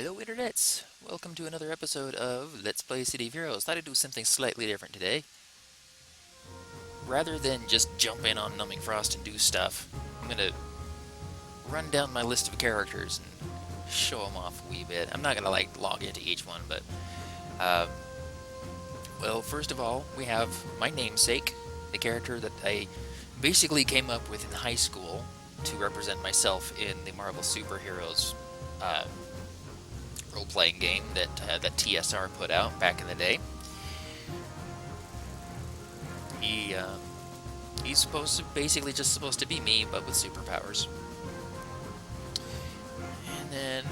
Hello internets! Welcome to another episode of Let's Play City of Heroes. Thought I'd do something slightly different today. Rather than just jump in on Numbing Frost and do stuff, I'm gonna run down my list of characters and show them off a wee bit. I'm not gonna log into each one, but uh, well, first of all, we have my namesake, the character that I basically came up with in high school to represent myself in the Marvel Superheroes uh, role-playing game that TSR put out back in the day. He's basically just supposed to be me, but with superpowers. And then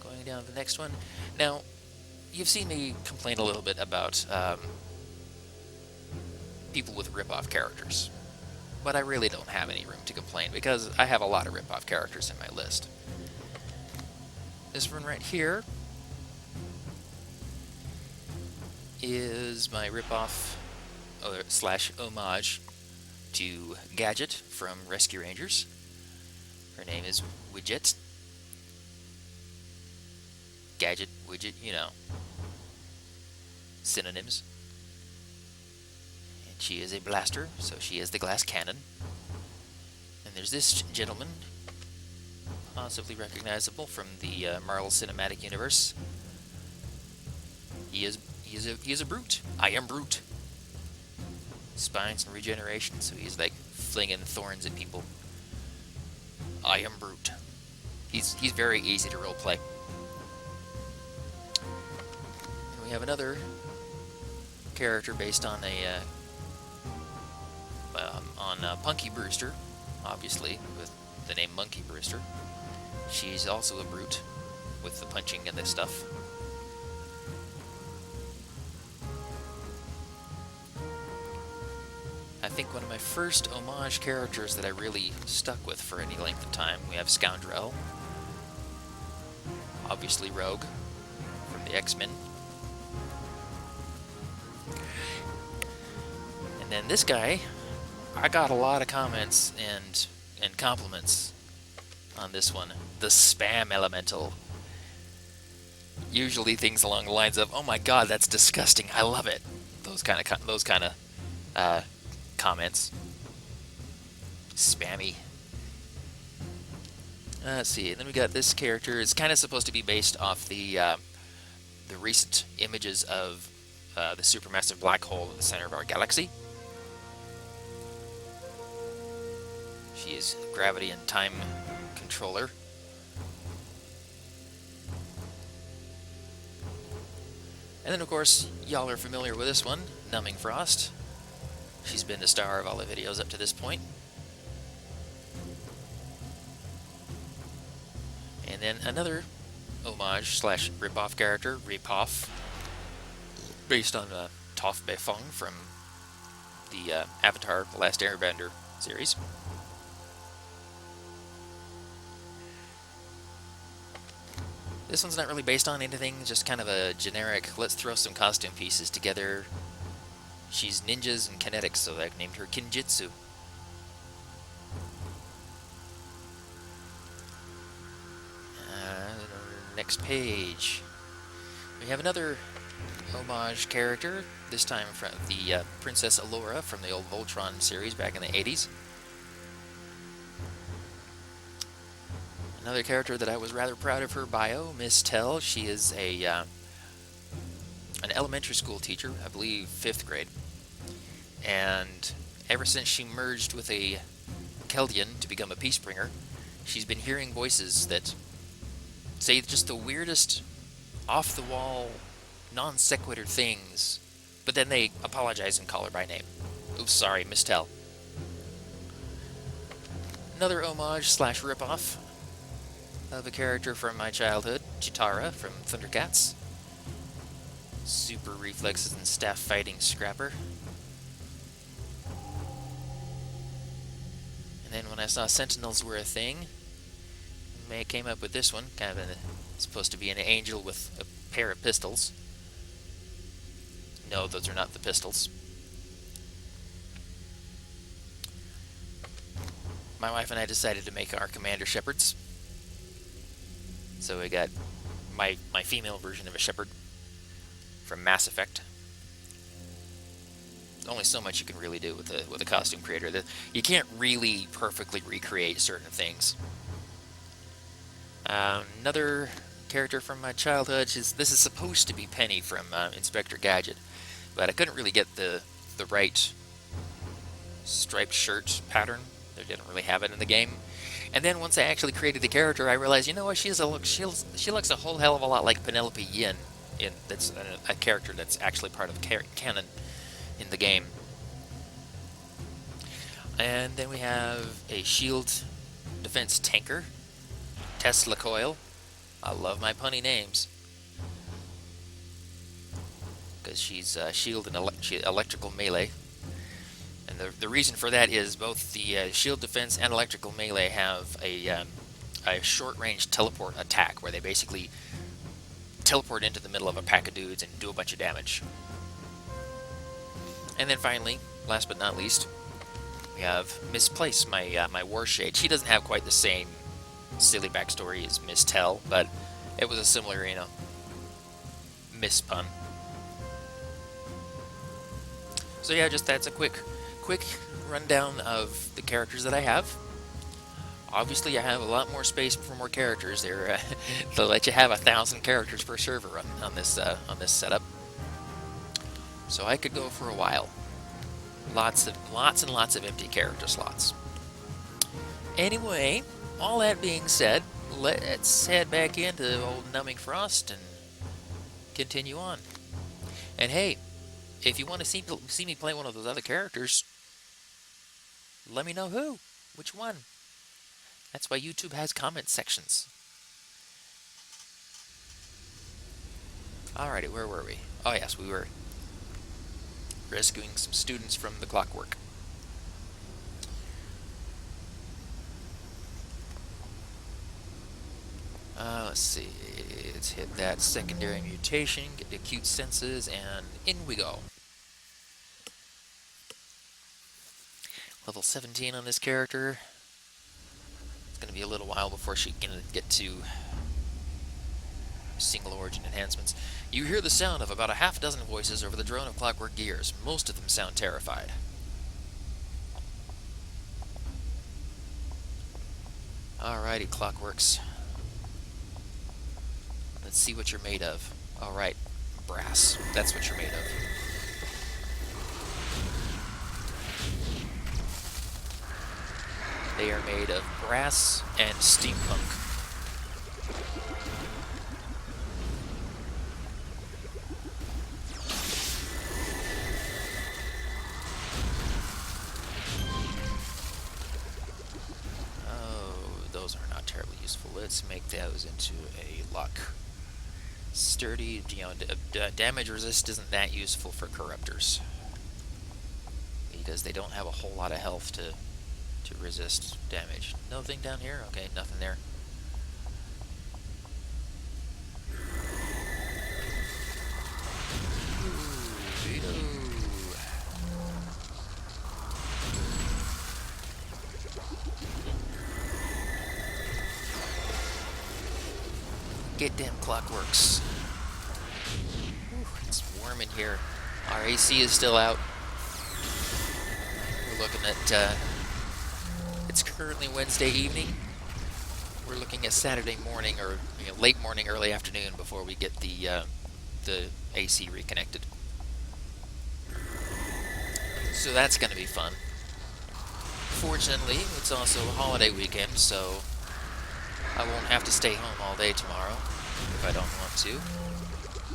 going down to the next one. Now, you've seen me complain a little bit about people with Ripoff characters, but I really don't have any room to complain because I have a lot of Ripoff characters in my list. This one right here is my ripoff slash homage to Gadget from Rescue Rangers. Her name is Widget. Gadget, Widget, you know. Synonyms. And she is a blaster, so she is the glass cannon. And there's this gentleman, possibly recognizable from the Marvel Cinematic Universe. He is a brute. I am brute. Spines and regeneration, so he's like flinging thorns at people. I am brute. He's very easy to roleplay. And we have another character based on Punky Brewster, obviously with the name Monkey Brewster. She's also a brute with the punching and this stuff. I think one of my first homage characters that I really stuck with for any length of time, we have Scoundrel. Obviously Rogue from the X-Men. And then this guy, I got a lot of comments and compliments on this one. The Spam Elemental. Usually things along the lines of, "Oh my God, that's disgusting. I love it." Those kind of comments. Spammy. Let's see. And then we got this character. It's kind of supposed to be based off the recent images of the supermassive black hole at the center of our galaxy. She is gravity and time controller. And then, of course, y'all are familiar with this one, Numbing Frost. She's been the star of all the videos up to this point. And then another homage slash ripoff character, Ripoff, based on Toph Beifong from the Avatar: The Last Airbender series. This one's not really based on anything, just kind of a generic, let's throw some costume pieces together. She's ninjas and kinetics, so I named her Kinjitsu. Next page. We have another homage character, this time from the Princess Allura from the old Voltron series back in the 80s. Another character that I was rather proud of her bio, Miss Tell. She is an elementary school teacher, I believe 5th grade. And ever since she merged with a Keldian to become a Peacebringer, she's been hearing voices that say just the weirdest, off-the-wall, non-sequitur things, but then they apologize and call her by name. Oops, sorry, Miss Tell. Another homage slash ripoff of a character from my childhood, Chitara from Thundercats. Super reflexes and staff fighting scrapper. And then when I saw Sentinels were a thing, I came up with this one, supposed to be an angel with a pair of pistols. No, those are not the pistols. My wife and I decided to make our commander shepherds. So we got my female version of a shepherd from Mass Effect. Only so much you can really do with a costume creator. You can't really perfectly recreate certain things. Another character from my childhood this is supposed to be Penny from Inspector Gadget, but I couldn't really get the right striped shirt pattern. They didn't really have it in the game. And then once I actually created the character, I realized, you know what, she looks a whole hell of a lot like Penelope Yin. That's a character that's actually part of canon in the game. And then we have a shield defense tanker, Tesla Coil. I love my punny names, because she's shield and electrical melee. And the reason for that is both the shield defense and electrical melee have a short-range teleport attack, where they basically teleport into the middle of a pack of dudes and do a bunch of damage. And then finally, last but not least, we have Misplace, my War Shade. She doesn't have quite the same silly backstory as Miss Tell, but it was a similar, miss pun. So yeah, that's a quick rundown of the characters that I have. Obviously, I have a lot more space for more characters. They'll let you have 1,000 characters per server on this setup. So I could go for a while. Lots and lots of empty character slots. Anyway, all that being said, let's head back into old Numbing Frost and continue on. And hey, if you want to see me play one of those other characters, let me know which one. That's why YouTube has comment sections. Alrighty, where were we? Oh yes, we were rescuing some students from the Clockwork. Let's see. Let's hit that secondary mutation, get the acute senses, and in we go. Level 17 on this character. It's going to be a little while before she can get to single origin enhancements. You hear the sound of about a half dozen voices over the drone of Clockwork gears. Most of them sound terrified. Alrighty, Clockworks. Let's see what you're made of. Alright, brass. That's what you're made of. They are made of brass and steampunk. Those are not terribly useful. Let's make those into a luck. Sturdy, damage resist isn't that useful for corruptors, because they don't have a whole lot of health to resist damage. Nothing down here? Okay, nothing there. Get them Clockworks. Ooh, it's warm in here. Our AC is still out. We're looking at, it's currently Wednesday evening. We're looking at Saturday morning, or late morning, early afternoon, before we get the AC reconnected. So that's going to be fun. Fortunately, it's also a holiday weekend, so I won't have to stay home all day tomorrow if I don't want to.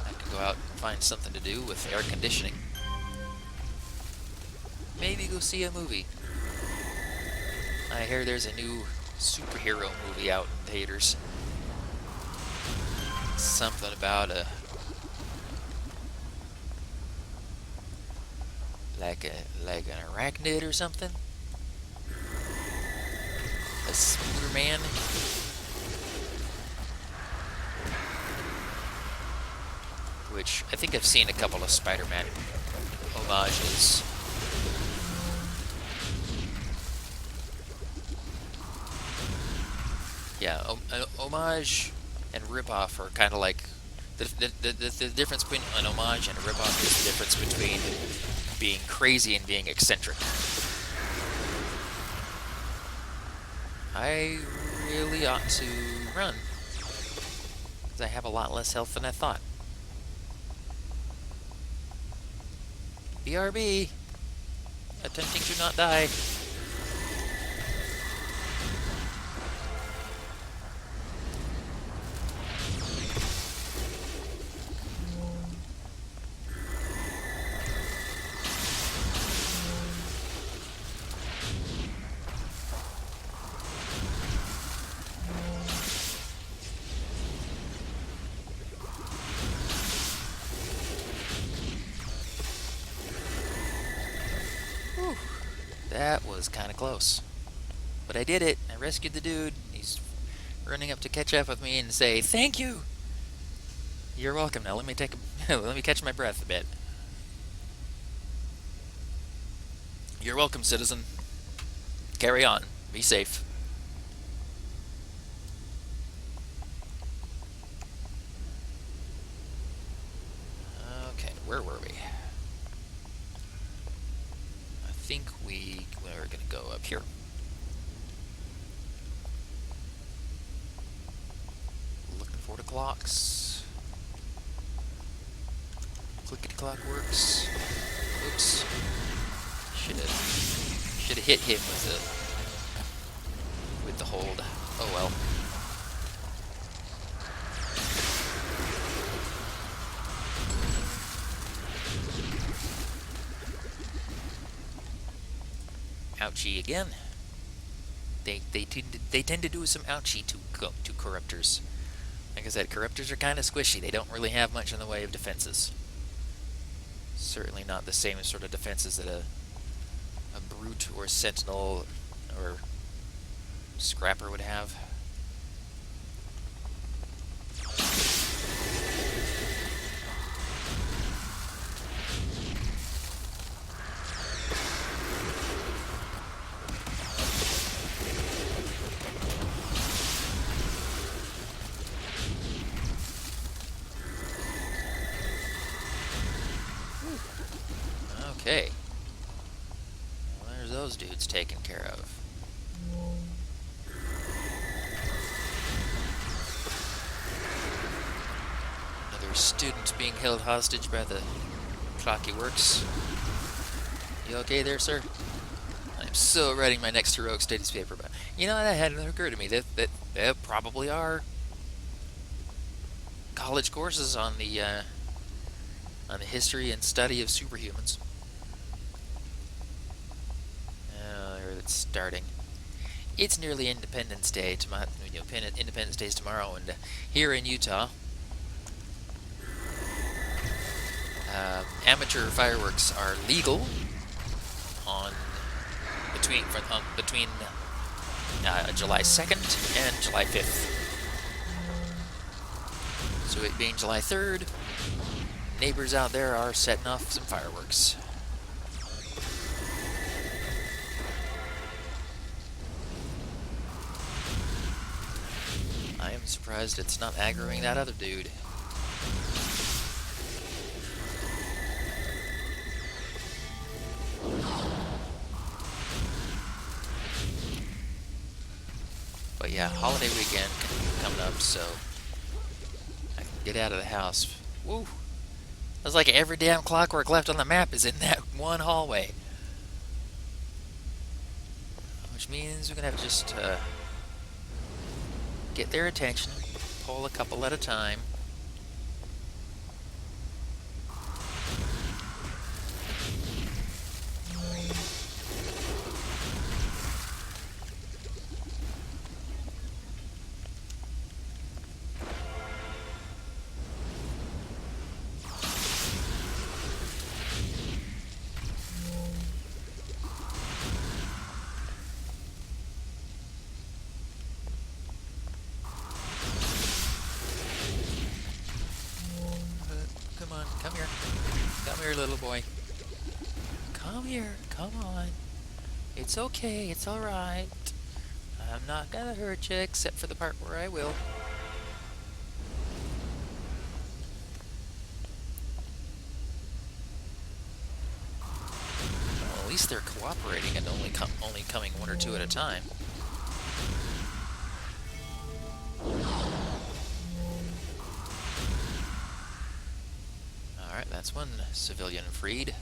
I can go out and find something to do with air conditioning. Maybe go see a movie. I hear there's a new superhero movie out in theaters. Something about like an arachnid or something. A scooter man. Which I think I've seen a couple of Spider-Man homages. Yeah, homage and Ripoff are kind of like the difference between an homage and a ripoff is the difference between being crazy and being eccentric. I really ought to run, because I have a lot less health than I thought. BRB, attempting to not die. That was kind of close. But I did it. I rescued the dude. He's running up to catch up with me and say, "Thank you." You're welcome. Now let me let me catch my breath a bit. You're welcome, citizen. Carry on. Be safe. Okay, where were we? I think we're gonna go up here. Looking for the clocks. Clickety clockworks. Oops. Should have hit him with the hold. Oh well. Ouchie again. They tend to do some ouchie to corruptors. Like I said, corruptors are kind of squishy. They don't really have much in the way of defenses. Certainly not the same sort of defenses that a brute or sentinel or scrapper would have. Okay. Well, there's those dudes taken care of. Another student being held hostage by the Clockworks. You okay there, sir? I'm so writing my next heroic studies paper, but you know, that hadn't occurred to me that there probably are college courses on the history and study of superhumans. It's starting. It's nearly Independence Day. Independence Day is tomorrow, and here in Utah, amateur fireworks are legal on between July 2nd and July 5th. So it being July 3rd, neighbors out there are setting off some fireworks. I am surprised it's not aggroing that other dude. But yeah, holiday weekend coming up, so I can get out of the house. Woo! It's like every damn clockwork left on the map is in that one hallway. Which means we're gonna have to just get their attention, pull a couple at a time. Come here. Come here, little boy. Come here. Come on. It's okay. It's alright. I'm not gonna hurt you, except for the part where I will. least they're cooperating and only coming one or two at a time. Alright, that's one civilian freed.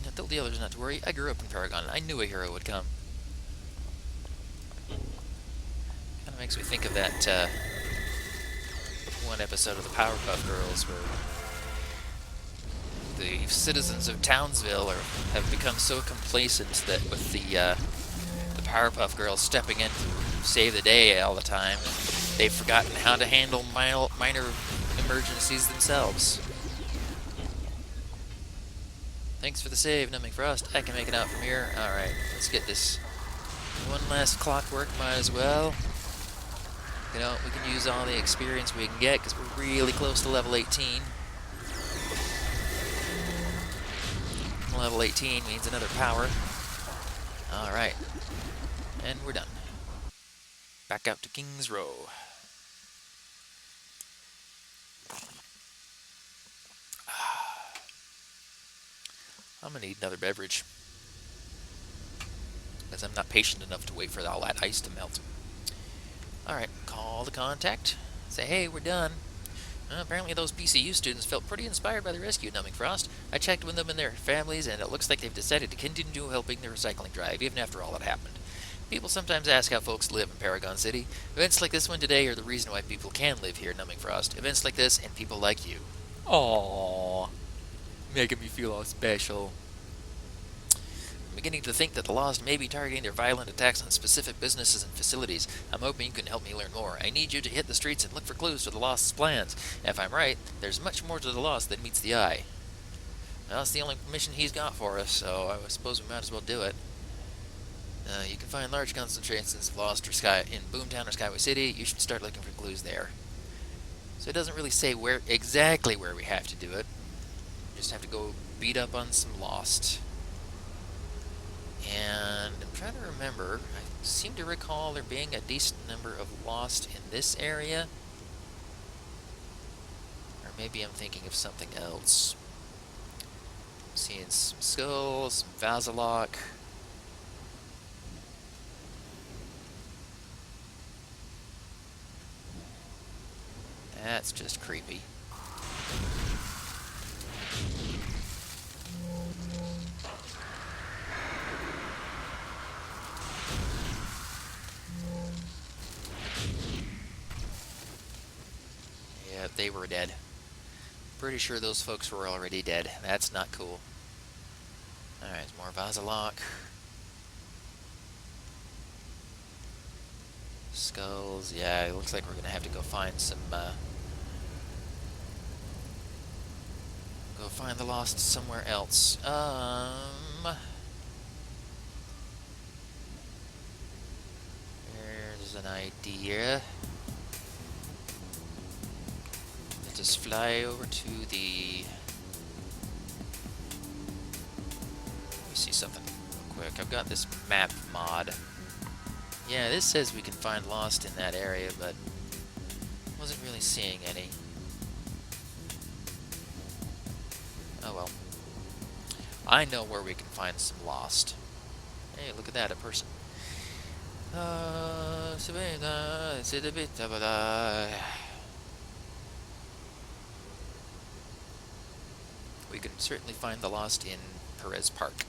I told the others not to worry. I grew up in Paragon. I knew a hero would come. Kind of makes me think of that one episode of the Powerpuff Girls where the citizens of Townsville have become so complacent that with the Powerpuff Girls stepping in to save the day all the time, they've forgotten how to handle minor emergencies themselves. Thanks for the save, Numbing Frost. I can make it out from here. Alright, let's get this one last Clockwork. Might as well. You know, we can use all the experience we can get because we're really close to level 18. Level 18 means another power. Alright. And we're done. Back out to King's Row. I'm gonna need another beverage, because I'm not patient enough to wait for all that ice to melt. Alright, call the contact. Say, hey, we're done. Apparently those PCU students felt pretty inspired by the rescue at Numbing Frost. I checked with them and their families, and it looks like they've decided to continue helping the recycling drive, even after all that happened. People sometimes ask how folks live in Paragon City. Events like this one today are the reason why people can live here at Numbing Frost. Events like this and people like you. Aww. Making me feel all special. I'm beginning to think that the Lost may be targeting their violent attacks on specific businesses and facilities. I'm hoping you can help me learn more. I need you to hit the streets and look for clues to the Lost's plans. If I'm right, there's much more to the Lost than meets the eye. Well, that's the only mission he's got for us, so I suppose we might as well do it. You can find large concentrations of Lost in Boomtown or Skyway City. You should start looking for clues there. So it doesn't really say exactly where we have to do it. We just have to go beat up on some Lost. And I'm trying to remember, I seem to recall there being a decent number of Lost in this area. Or maybe I'm thinking of something else. I'm seeing some skulls, some Vasilok. That's just creepy. Yeah, they were dead. Pretty sure those folks were already dead. That's not cool. Alright, more Vasilok. Skulls. Yeah, it looks like we're gonna have to go find some, go find the Lost somewhere else. There's an idea. Let's just fly over to the... Let me see something real quick. I've got this map mod. Yeah, this says we can find Lost in that area, but wasn't really seeing any. Oh well. I know where we can find some Lost. Hey, look at that, a person. We can certainly find the Lost in Perez Park.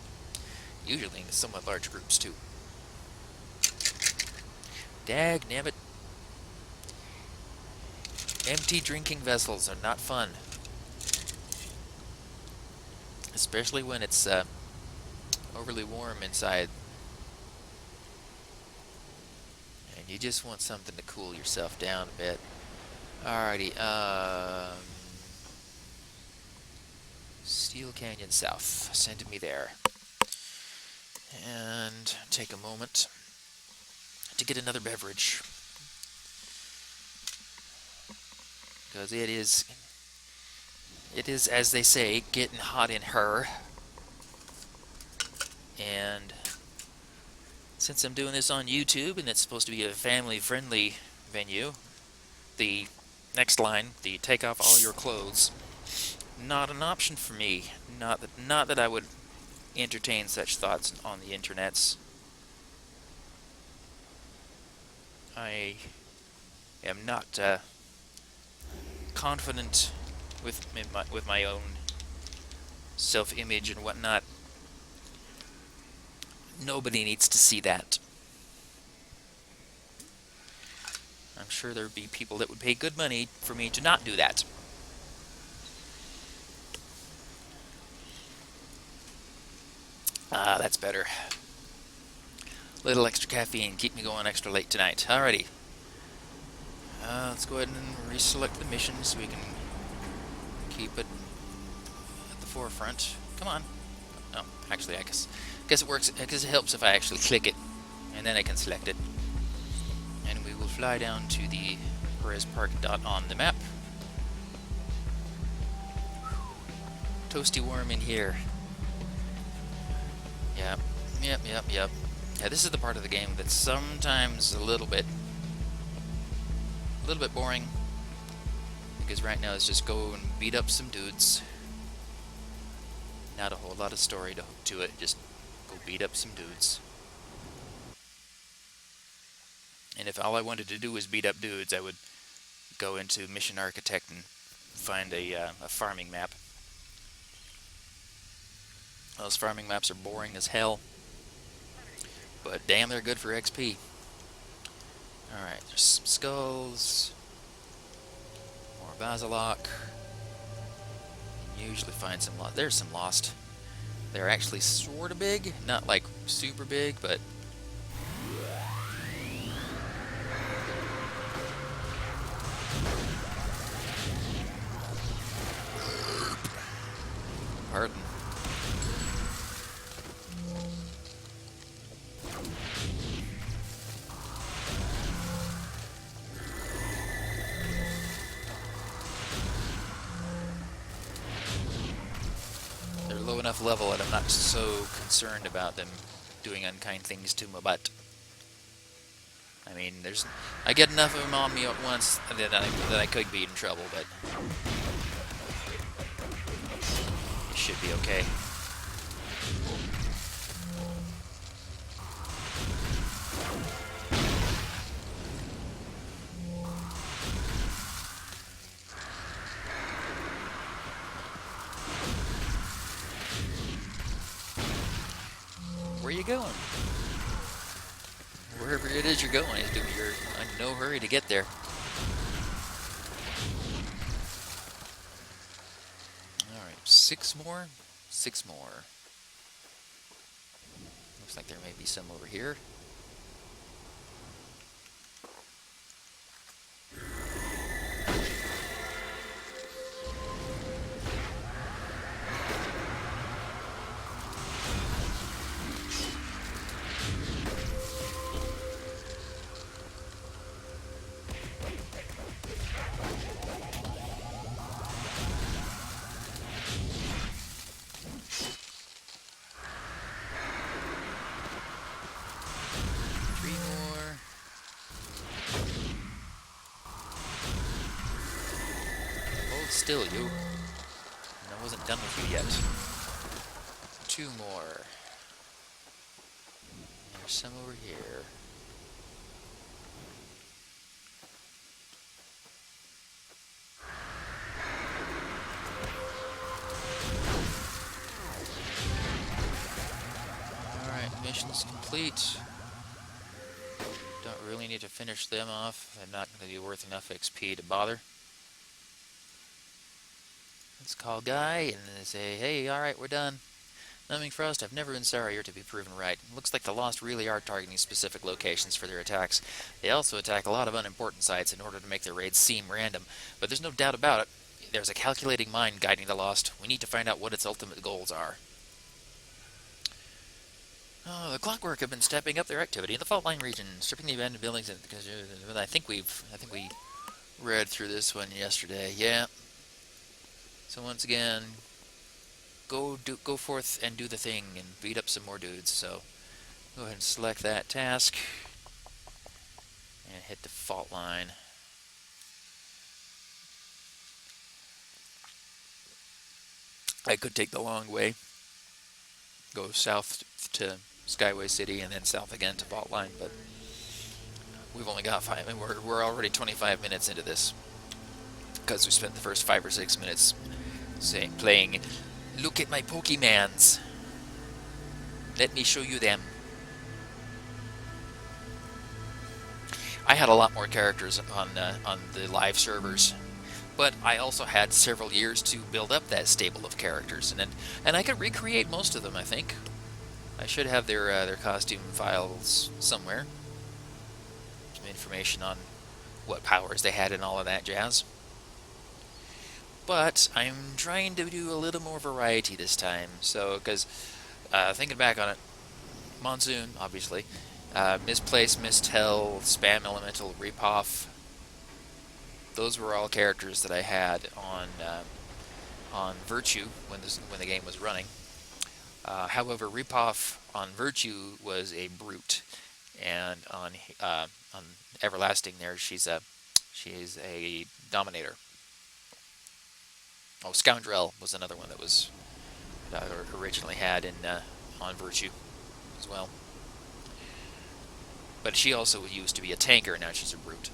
Usually in somewhat large groups, too. Dagnabbit. Empty drinking vessels are not fun. Especially when it's overly warm inside. And you just want something to cool yourself down a bit. Alrighty, Steel Canyon South. Send me there. And take a moment to get another beverage. Because it is, as they say, getting hot in her. And since I'm doing this on YouTube, and it's supposed to be a family-friendly venue, the next line, the take off all your clothes, not an option for me. Not that I would entertain such thoughts on the internets. I am not confident with my own self-image and whatnot. Nobody needs to see that. I'm sure there'd be people that would pay good money for me to not do that. Ah, that's better. Little extra caffeine, keep me going extra late tonight. Alrighty. Let's go ahead and reselect the mission so we can keep it at the forefront. Come on. Oh, actually, I guess it works, because it helps if I actually click it, and then I can select it. And we will fly down to the Perez Park dot on the map. Toasty warm in here. Yep. Yeah, this is the part of the game that's sometimes a little bit boring, because right now it's just go and beat up some dudes. Not a whole lot of story to it, just go beat up some dudes. And if all I wanted to do was beat up dudes, I would go into Mission Architect and find a farming map. Those farming maps are boring as hell, but damn, they're good for XP. Alright, there's some skulls, more Basilok. You usually find some lost. There's some lost. They're actually sort of big, not like super big, but pardon. They're low enough level that I'm not so concerned about them doing unkind things to my butt. I mean, I get enough of them on me at once that I could be in trouble, but it should be okay. Where are you going? Wherever it is you're going, you're in no hurry to get there. Alright, 6 more? 6 more. Looks like there may be some over here. Still, you. I wasn't done with you yet. 2 more. There's some over here. Alright, mission's complete. Don't really need to finish them off. They're not going to be worth enough XP to bother. Let's call Guy and say, hey, alright, we're done. Numbing Frost, I've never been sorrier to be proven right. Looks like the Lost really are targeting specific locations for their attacks. They also attack a lot of unimportant sites in order to make their raids seem random. But there's no doubt about it. There's a calculating mind guiding the Lost. We need to find out what its ultimate goals are. Oh, the Clockwork have been stepping up their activity in the fault line region, stripping the abandoned buildings. I think we read through this one yesterday. Yeah. So once again, go forth and do the thing and beat up some more dudes. So go ahead and select that task and hit the fault line. I could take the long way, go south to Skyway City and then south again to Fault Line, but we've only got five, and we're already 25 minutes into this because we spent the first 5 or 6 minutes playing. Look at my Pokemans. Let me show you them. I had a lot more characters on the live servers, but I also had several years to build up that stable of characters, and I could recreate most of them. I think I should have their costume files somewhere. Some information on what powers they had and all of that jazz. But I'm trying to do a little more variety this time. So, because thinking back on it, Monsoon, obviously. Misplaced, Mistel, Spam Elemental, Ripoff. Those were all characters that I had on Virtue when the game was running. However, Ripoff on Virtue was a brute, and on Everlasting there she's a Dominator. Oh, Scoundrel was another one that was originally had on Virtue as well. But she also used to be a tanker, now she's a brute.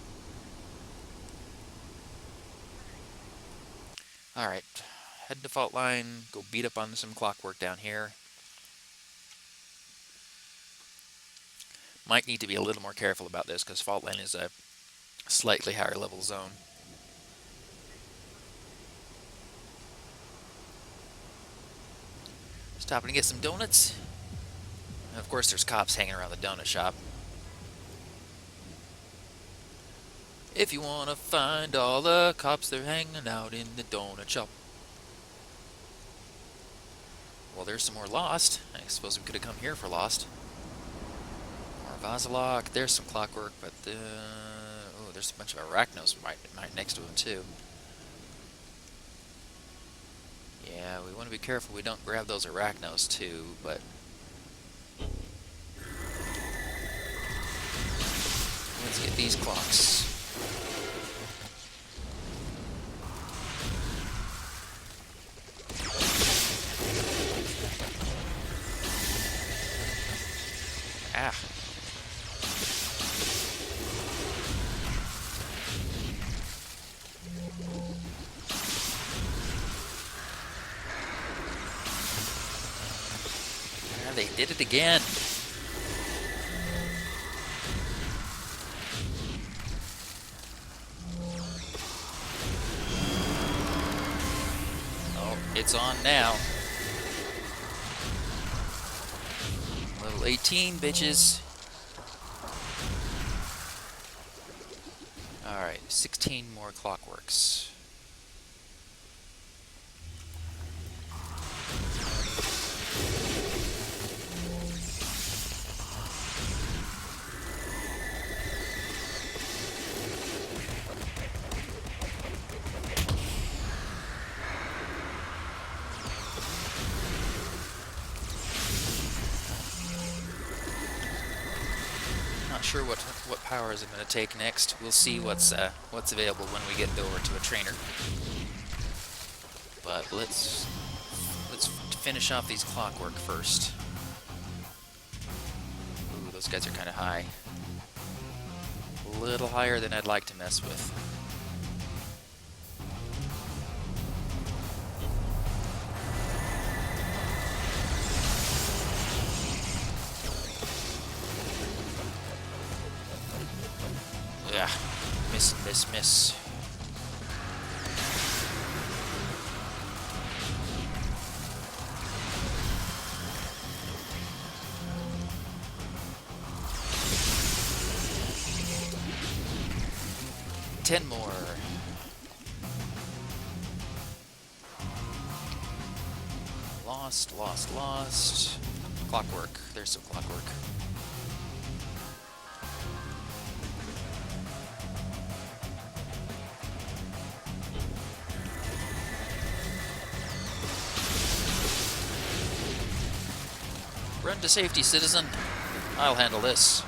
Alright, head to Fault Line, go beat up on some Clockwork down here. Might need to be a little more careful about this, because Fault Line is a slightly higher level zone. Stopping to get some donuts. And of course there's cops hanging around the donut shop. If you want to find all the cops, they're hanging out in the donut shop. Well, there's some more Lost. I suppose we could have come here for Lost. More Vazalok. There's some Clockwork, but oh, there's a bunch of Arachnos right next to him too. Yeah, we want to be careful we don't grab those Arachnos too, but let's get these clocks. Ah. Ah, they did it again. Oh, it's on now. Level 18, bitches. Alright, 16 more Clockworks. Not sure what powers I'm going to take next. We'll see what's available when we get over to a trainer. But let's finish off these Clockwork first. Ooh, those guys are kind of high. A little higher than I'd like to mess with. Yeah, miss. 10 more. Lost. Clockwork. There's some Clockwork. Run to safety, citizen. I'll handle this.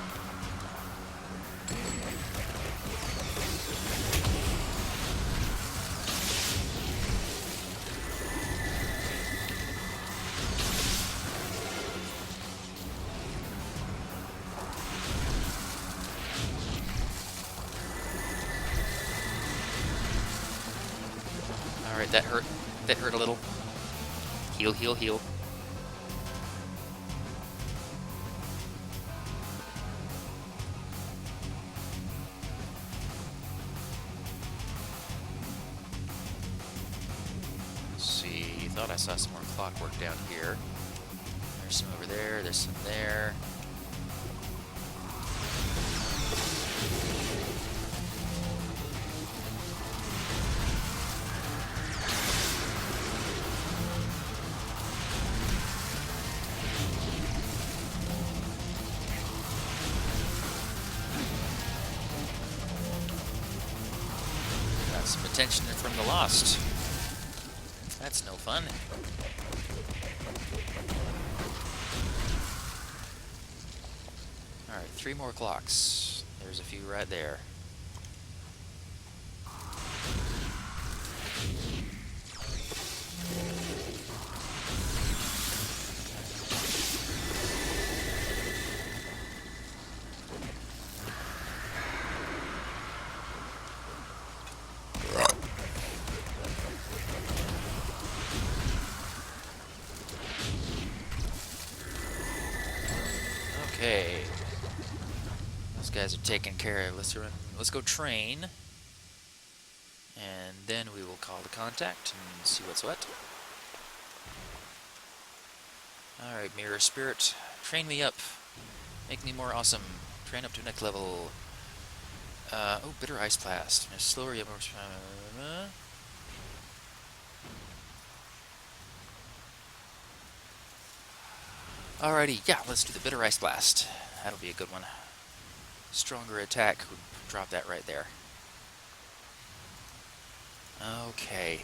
Alright, that hurt. That hurt a little. Heal, heal, heal. Let's see, thought I saw some more clockwork down here. There's some over there, there's some there. Got some attention from the Lost. That's no fun. Alright, 3 more clocks. There's a few right there. Okay. Those guys are taken care of. Let's go train. And then we will call the contact and see what's what. Alright, Mirror Spirit. Train me up. Make me more awesome. Train up to next level. Oh, Bitter Ice Blast. Slower yet more... Alrighty, yeah, let's do the Bitter Ice Blast. That'll be a good one. Stronger attack would drop that right there. Okay.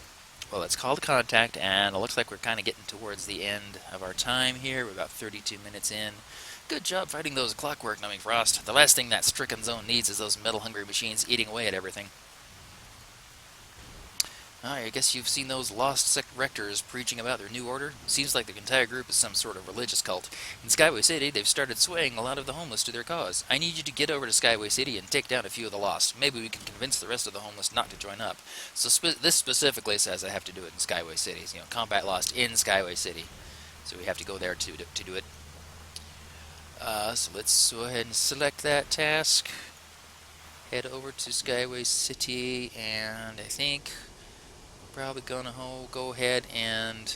Well, let's call the contact, and it looks like we're kind of getting towards the end of our time here. We're about 32 minutes in. Good job fighting those Clockwork, Numbing Frost. The last thing that stricken zone needs is those metal-hungry machines eating away at everything. I guess you've seen those lost sect rectors preaching about their new order. Seems like the entire group is some sort of religious cult. In Skyway City, they've started swaying a lot of the homeless to their cause. I need you to get over to Skyway City and take down a few of the lost. Maybe we can convince the rest of the homeless not to join up. So this specifically says I have to do it in Skyway City. You know, combat lost in Skyway City. So we have to go there to do it. So let's go ahead and select that task. Head over to Skyway City, and I think... probably gonna go ahead and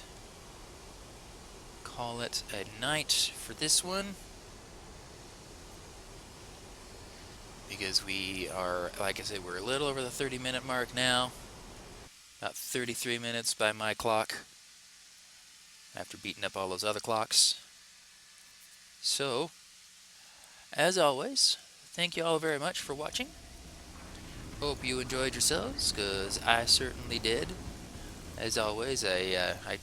call it a night for this one, because we are, like I said, we're a little over the 30-minute mark now, about 33 minutes by my clock, after beating up all those other clocks. So, as always, thank you all very much for watching. Hope you enjoyed yourselves, because I certainly did. As always, I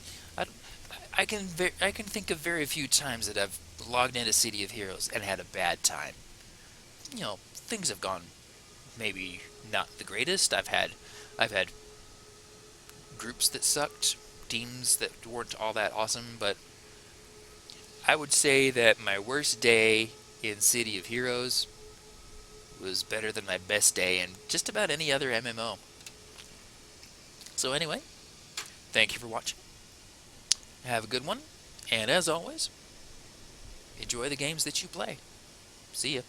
can think of very few times that I've logged into City of Heroes and had a bad time. You know, things have gone maybe not the greatest. I've had groups that sucked, teams that weren't all that awesome, but I would say that my worst day in City of Heroes was better than my best day in just about any other MMO. So anyway, thank you for watching. Have a good one, and as always, enjoy the games that you play. See ya.